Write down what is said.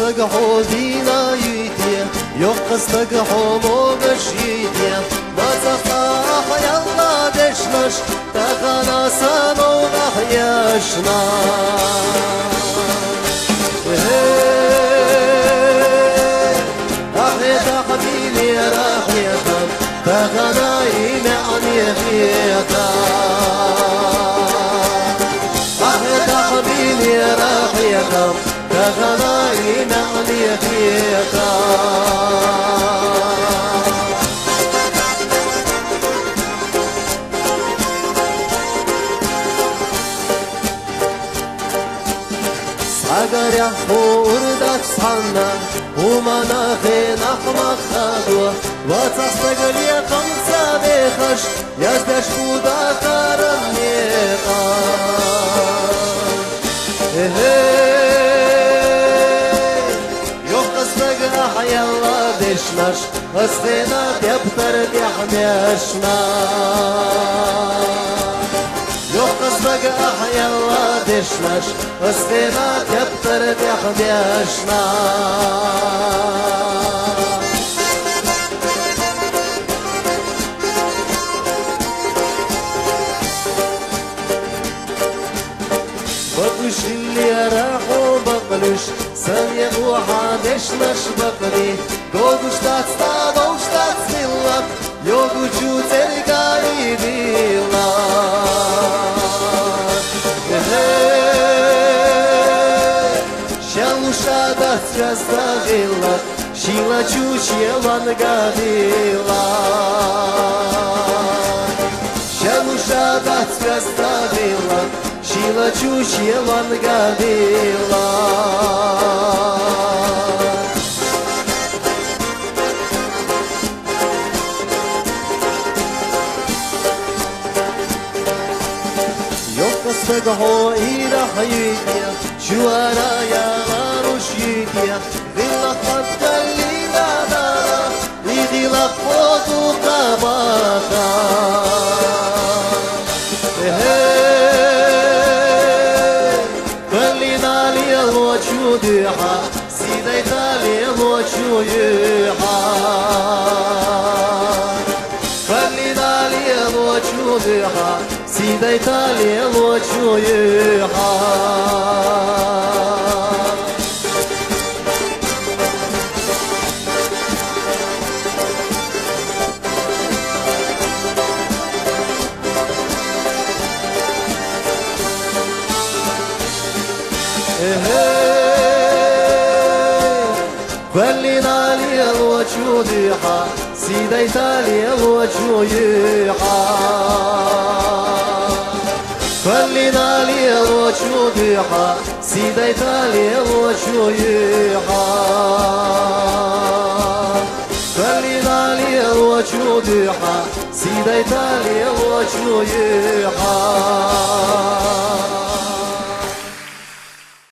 قصدك حودينا يدي يو قصدك حمومش يدي ما تخاف يلا دشنش تغنى سنو نحيشنا أحيط حبيبي راحيتم تغنى معني فيتا أحيط حبيبي راحيتم تغنى معني فيتا أجر يحفورك صحنا ومنا خين أحمق خدوة وتصدق لي خمسة بخش يزدش بودا كرميقا يقصدق أحيا الله دشنش أصفينا يبتر بيحميشنا يقصدك أحيا الله دشنش أصفينا يبتر بيحميشنا بقلش اللي راحوا بقلش سميق وحادشنش بقلي قوش تاتستا دوش تاتسميلك يوغو جو ترقاي بيلا شالوشا تستغلك شيلا чучелан гадила شالوشا تستغلك شيلا чучелан гадила يقصدقه إلى حياتي شوارا يا مروشيتي غلا قد اللي دارا يغلا قوتو قباتا خلينا لي الوجه ديحا سيديتا لي الوجه يحا خلينا لي الوجه ديحا سيديتا لي الوجه يحا خلينا لي الوجه ديحا سيديتا لي الوجه يحا خلينا لي الوجه ديحا سيديتا لي الوجه يحا خلينا لي الوجه ديحا سيديتا لي الوجه يحا